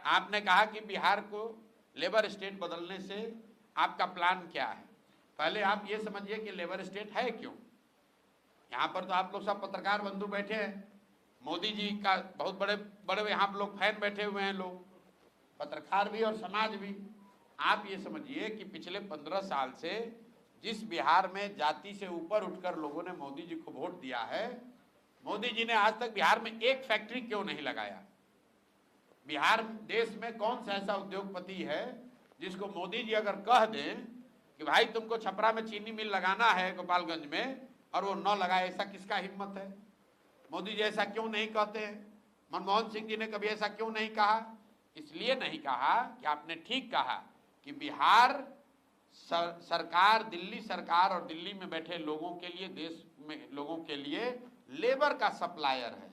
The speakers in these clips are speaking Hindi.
आपने कहा कि बिहार को लेबर स्टेट बदलने से आपका प्लान क्या है। पहले आप ये समझिए कि लेबर स्टेट है क्यों। यहाँ पर तो आप लोग सब पत्रकार बंधु बैठे हैं, मोदी जी का बहुत बड़े बड़े यहाँ पर लोग फैन बैठे हुए हैं, लोग पत्रकार भी और समाज भी। आप ये समझिए कि पिछले 15 साल से जिस बिहार में जाति से ऊपर उठकर लोगों ने मोदी जी को वोट दिया है, मोदी जी ने आज तक बिहार में एक फैक्ट्री क्यों नहीं लगाया। बिहार देश में कौन सा ऐसा उद्योगपति है जिसको मोदी जी अगर कह दें कि भाई तुमको छपरा में चीनी मिल लगाना है गोपालगंज में, और वो न लगाए, ऐसा किसका हिम्मत है। मोदी जी ऐसा क्यों नहीं कहते हैं। मनमोहन सिंह जी ने कभी ऐसा क्यों नहीं कहा। इसलिए नहीं कहा कि आपने ठीक कहा कि बिहार सरकार, दिल्ली सरकार और दिल्ली में बैठे लोगों के लिए, देश में लोगों के लिए लेबर का सप्लायर है।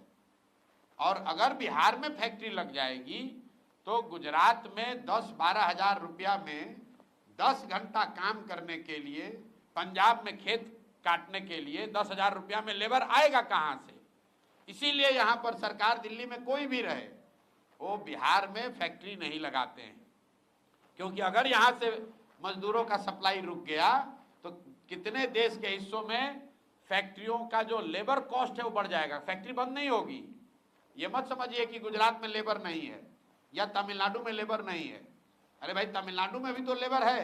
और अगर बिहार में फैक्ट्री लग जाएगी तो गुजरात में 10-12 हजार रुपया में 10 घंटा काम करने के लिए, पंजाब में खेत काटने के लिए 10,000 रुपया में लेबर आएगा कहां से। इसीलिए यहां पर सरकार दिल्ली में कोई भी रहे, वो बिहार में फैक्ट्री नहीं लगाते हैं, क्योंकि अगर यहां से मजदूरों का सप्लाई रुक गया तो कितने देश के हिस्सों में फैक्ट्रियों का जो लेबर कॉस्ट है वो बढ़ जाएगा। फैक्ट्री बंद नहीं होगी। ये मत समझिए कि गुजरात में लेबर नहीं है या तमिलनाडु में लेबर नहीं है। अरे भाई, तमिलनाडु में भी तो लेबर है,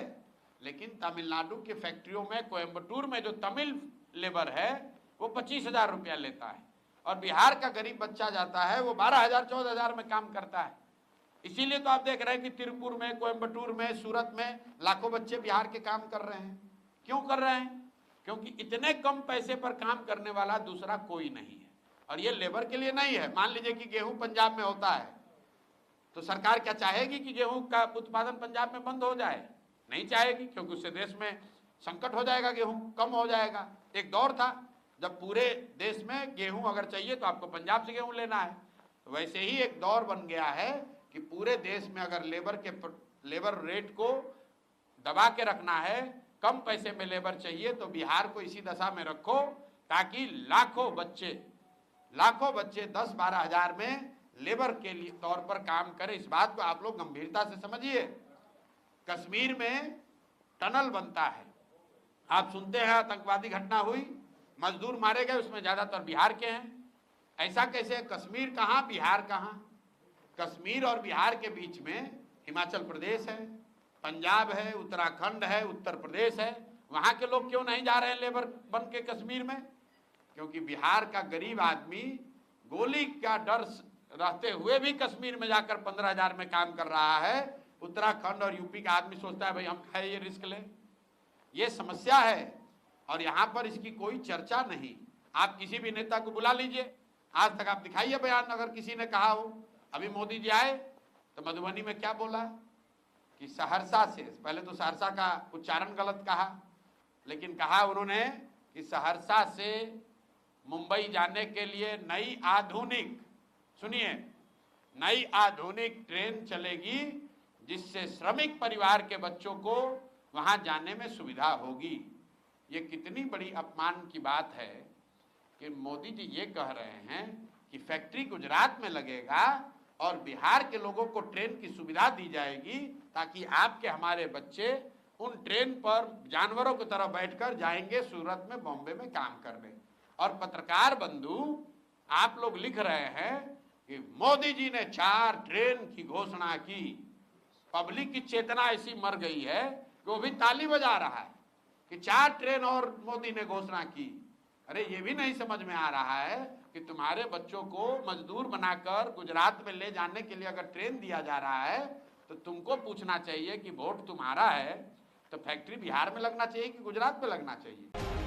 लेकिन तमिलनाडु की फैक्ट्रियों में, कोयम्बटूर में जो तमिल लेबर है वो 25,000 रुपया लेता है, और बिहार का गरीब बच्चा जाता है वो 12,000 14,000 में काम करता है। इसीलिए तो आप देख रहे हैं कि तिरुपुर में, कोयम्बटूर में, सूरत में लाखों बच्चे बिहार के काम कर रहे हैं। क्यों कर रहे हैं? क्योंकि इतने कम पैसे पर काम करने वाला दूसरा कोई नहीं है। और ये लेबर के लिए नहीं है। मान लीजिए कि गेहूं पंजाब में होता है तो सरकार क्या चाहेगी कि गेहूं का उत्पादन पंजाब में बंद हो जाए? नहीं चाहेगी, क्योंकि उससे देश में संकट हो जाएगा, गेहूं कम हो जाएगा। एक दौर था जब पूरे देश में गेहूं अगर चाहिए तो आपको पंजाब से गेहूं लेना है। तो वैसे ही एक दौर बन गया है कि पूरे देश में अगर लेबर रेट को दबा के रखना है, कम पैसे में लेबर चाहिए, तो बिहार को इसी दशा में रखो ताकि लाखों बच्चे 10-12 हजार में लेबर के लिए तौर पर काम करें। इस बात को आप लोग गंभीरता से समझिए। कश्मीर में टनल बनता है, आप सुनते हैं आतंकवादी घटना हुई, मजदूर मारे गए, उसमें ज्यादातर बिहार के हैं। ऐसा कैसे? कश्मीर कहां, बिहार कहां? कश्मीर और बिहार के बीच में हिमाचल प्रदेश है, पंजाब है, उत्तराखंड है, उत्तर प्रदेश है। वहां के लोग क्यों नहीं जा रहे हैं लेबर बन के कश्मीर में? क्योंकि बिहार का गरीब आदमी गोली का डर रहते हुए भी कश्मीर में जाकर 15,000 में काम कर रहा है। उत्तराखंड और यूपी का आदमी सोचता है भाई हम खाए, ये रिस्क लें। ये समस्या है और यहाँ पर इसकी कोई चर्चा नहीं। आप किसी भी नेता को बुला लीजिए, आज तक आप दिखाइए बयान अगर किसी ने कहा हो। अभी मोदी जी आए तो मधुबनी में क्या बोला कि सहरसा से, पहले तो सहरसा का उच्चारण गलत कहा, लेकिन कहा उन्होंने कि सहरसा से मुंबई जाने के लिए नई आधुनिक, सुनिए, नई आधुनिक ट्रेन चलेगी जिससे श्रमिक परिवार के बच्चों को वहां जाने में सुविधा होगी। ये कितनी बड़ी अपमान की बात है कि मोदी जी ये कह रहे हैं कि फैक्ट्री गुजरात में लगेगा और बिहार के लोगों को ट्रेन की सुविधा दी जाएगी ताकि आपके हमारे बच्चे उन ट्रेन पर जानवरों की तरह बैठकर जाएंगे सूरत में, बॉम्बे में काम करने। और पत्रकार बंधु, आप लोग लिख रहे हैं कि मोदी जी ने 4 ट्रेन की घोषणा की। पब्लिक की चेतना ऐसी मर गई है कि वो भी ताली बजा रहा है कि 4 ट्रेन और मोदी ने घोषणा की। अरे ये भी नहीं समझ में आ रहा है कि तुम्हारे बच्चों को मजदूर बनाकर गुजरात में ले जाने के लिए अगर ट्रेन दिया जा रहा है तो तुमको पूछना चाहिए कि वोट तुम्हारा है तो फैक्ट्री बिहार में लगना चाहिए कि गुजरात में लगना चाहिए।